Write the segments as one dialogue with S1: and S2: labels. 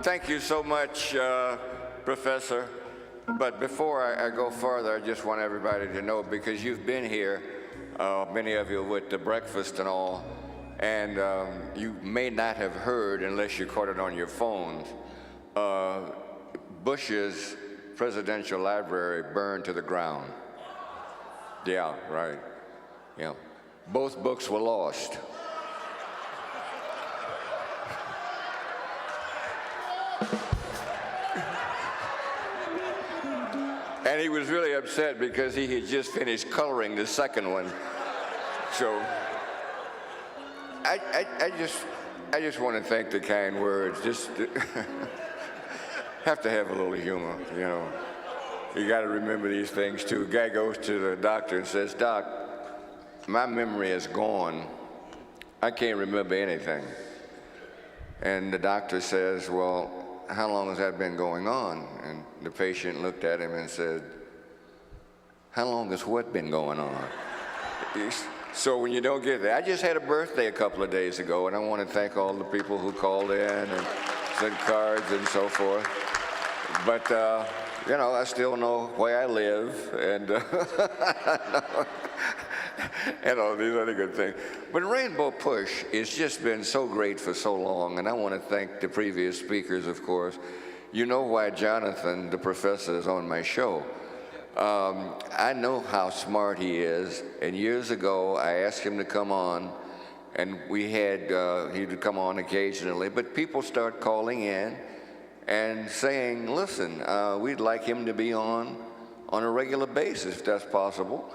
S1: Thank you so much, Professor. But before I go further, I just want everybody to know, because you've been here, many of you, with the breakfast and all, and you may not have heard, unless you caught it on your phones, Bush's presidential library burned to the ground. Yeah, right. Yeah. Both books were lost. And he was really upset because he had just finished coloring the second one. So I just want to thank the kind words. Just have to have a little humor, you know. You got to remember these things too. A guy goes to the doctor and says, "Doc, my memory is gone. I can't remember anything." And the doctor says, "Well, how long has that been going on?" And the patient looked at him and said, "How long has what been going on?" So when you don't get that, I just had a birthday a couple of days ago, and I want to thank all the people who called in and sent cards and so forth. But, you know, I still know where I live, and and all these other good things. But Rainbow Push has just been so great for so long, and I want to thank the previous speakers, of course. You know why Jonathan, the professor, is on my show. I know how smart he is, and years ago I asked him to come on, and we had, he'd come on occasionally, but people start calling in and saying, "Listen, we'd like him to be on a regular basis, if that's possible."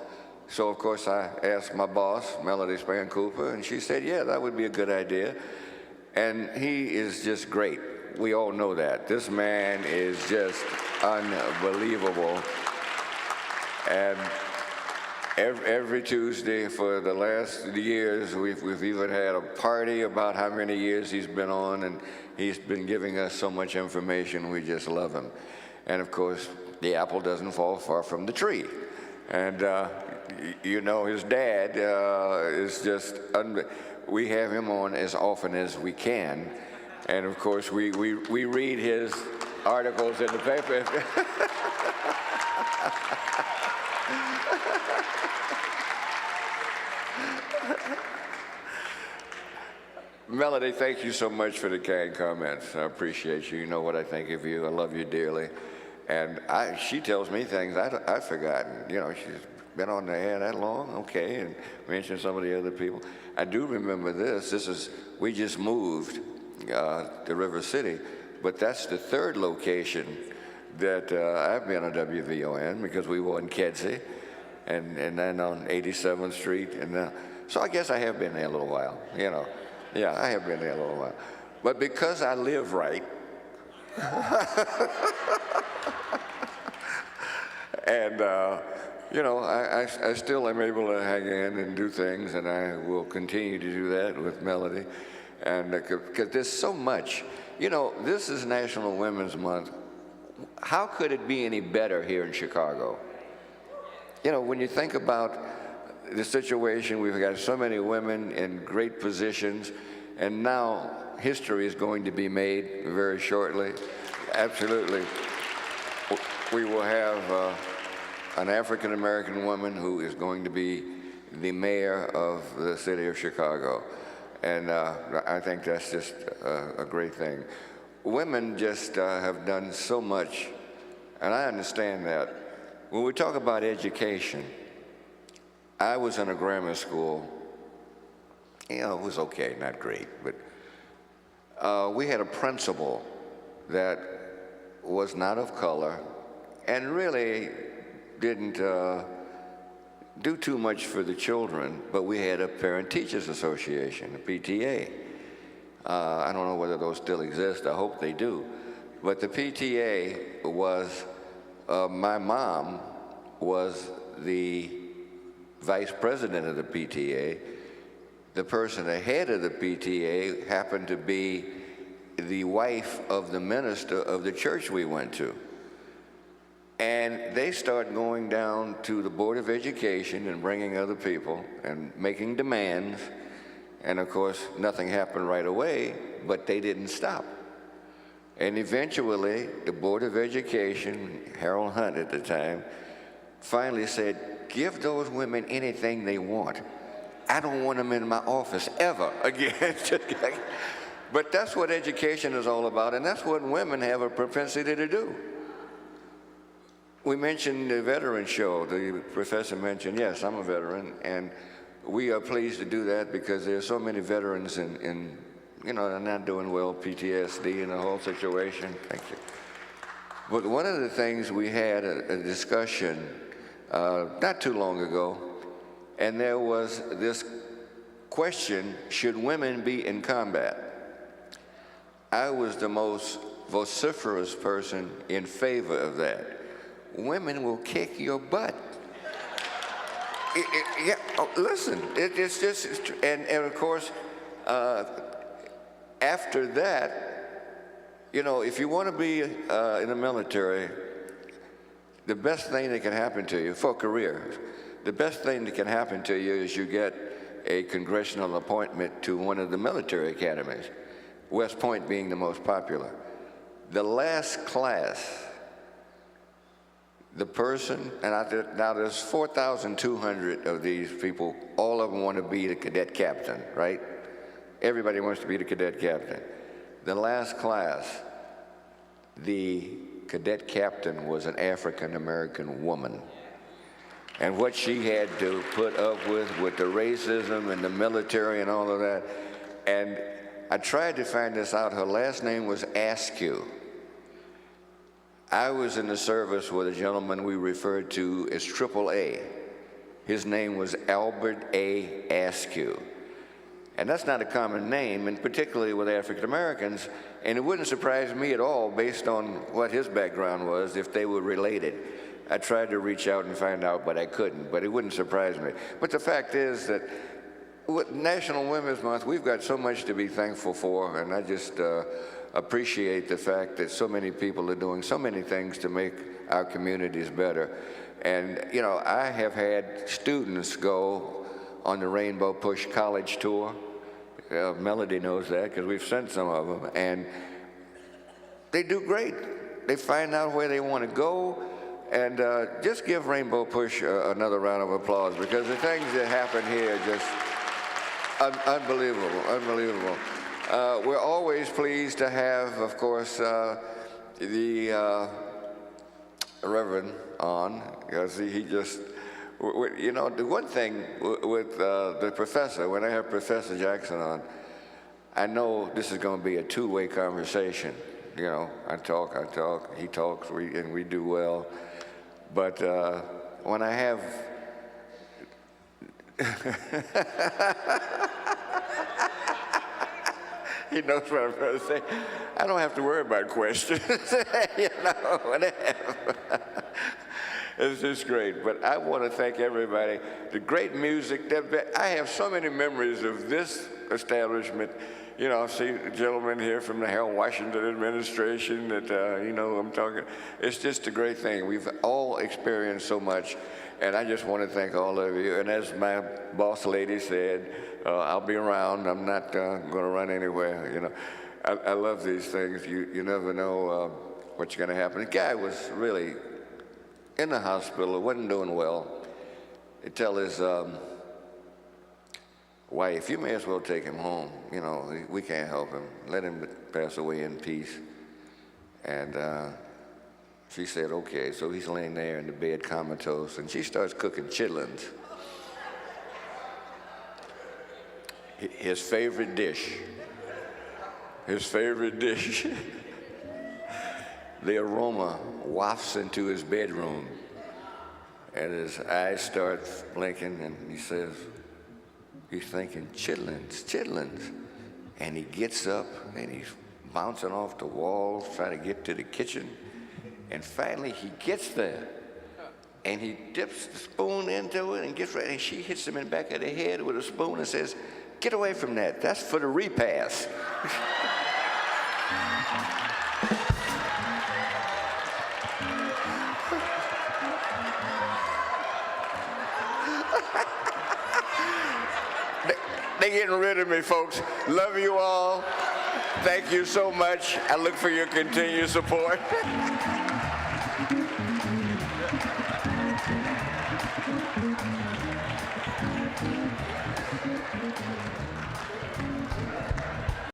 S1: So, of course, I asked my boss, Melody Span Cooper, and she said, "Yeah, that would be a good idea." And he is just great. We all know that. This man is just unbelievable. And every Tuesday for the last years, we've even had a party about how many years he's been on, and he's been giving us so much information. We just love him. And, of course, the apple doesn't fall far from the tree. And, you know, his dad is just, we have him on as often as we can. And, of course, we read his articles in the paper. Melody, thank you so much for the kind comments. I appreciate you. You know what I think of you. I love you dearly. And she tells me things I've forgotten. You know, she's been on the air that long, okay, and mentioned some of the other people. I do remember this. We just moved to River City, but that's the third location that I've been on WVON, because we were in Kedzie, and then on 87th Street. And so I guess I have been there a little while, you know. Yeah, I have been there a little while. But because I live right, and, you know, I still am able to hang in and do things, and I will continue to do that with Melody. And because there's so much. You know, this is National Women's Month. How could it be any better here in Chicago? You know, when you think about the situation, we've got so many women in great positions, and now history is going to be made very shortly. Absolutely. We will have an African-American woman who is going to be the mayor of the city of Chicago. And I think that's just a great thing. Women just have done so much, and I understand that. When we talk about education, I was in a grammar school. You know, it was okay, not great, but we had a principal that was not of color and really didn't do too much for the children, but we had a Parent-Teachers Association, a PTA. I don't know whether those still exist. I hope they do. But the PTA was, my mom was the vice president of the PTA. The person ahead of the PTA happened to be the wife of the minister of the church we went to. And they start going down to the Board of Education and bringing other people and making demands. And of course, nothing happened right away, but they didn't stop. And eventually, the Board of Education, Harold Hunt at the time, finally said, give those women anything they want. I don't want them in my office ever again. But that's what education is all about, and that's what women have a propensity to do. We mentioned the veteran show. The professor mentioned, yes, I'm a veteran, and we are pleased to do that because there are so many veterans in you know, they're not doing well, PTSD and the whole situation. Thank you. But one of the things we had a discussion not too long ago, and there was this question, should women be in combat? I was the most vociferous person in favor of that. Women will kick your butt. Yeah, listen, it's just, and of course, after that, you know, if you want to be in the military, the best thing that can happen to you, for careers, the best thing that can happen to you is you get a congressional appointment to one of the military academies, West Point being the most popular. The last class, the person, and now there's 4,200 of these people, all of them want to be the cadet captain, right? Everybody wants to be the cadet captain. The last class, the cadet captain was an African-American woman. And what she had to put up with the racism and the military and all of that. And I tried to find this out. Her last name was Askew. I was in the service with a gentleman we referred to as Triple A. His name was Albert A. Askew. And that's not a common name, and particularly with African Americans, and it wouldn't surprise me at all based on what his background was if they were related. I tried to reach out and find out, but I couldn't, but it wouldn't surprise me. But the fact is that with National Women's Month, we've got so much to be thankful for, and I just appreciate the fact that so many people are doing so many things to make our communities better. And, you know, I have had students go on the Rainbow Push College Tour. Melody knows that because we've sent some of them, and they do great. They find out where they want to go, and just give Rainbow Push another round of applause because the things that happen here are just unbelievable, unbelievable. We're always pleased to have, of course, the Reverend on because he just, you know, the one thing with the professor, when I have Professor Jackson on, I know this is going to be a two-way conversation. You know, I talk, he talks, and we do well. But when I have... He knows what I'm going to say. I don't have to worry about questions, you know, whatever. It's just great. But I want to thank everybody. The great music. I have so many memories of this establishment. You know, I see a gentleman here from the Harold Washington administration that, you know, I'm talking. It's just a great thing. We've all experienced so much. And I just want to thank all of you. And as my boss lady said, I'll be around. I'm not going to run anywhere. You know, I love these things. You never know what's going to happen. The guy was really in the hospital, wasn't doing well. They tell his wife, you may as well take him home. You know, we can't help him. Let him pass away in peace. And she said, okay. So he's laying there in the bed comatose, and she starts cooking chitlins. His favorite dish. His favorite dish. The aroma wafts into his bedroom, and his eyes start blinking, and he says, he's thinking, chitlins, chitlins. And he gets up, and he's bouncing off the walls, trying to get to the kitchen. And finally, he gets there, and he dips the spoon into it and gets ready. And she hits him in the back of the head with a spoon and says, get away from that. That's for the repast. They're getting rid of me, folks. Love you all. Thank you so much. I look for your continued support.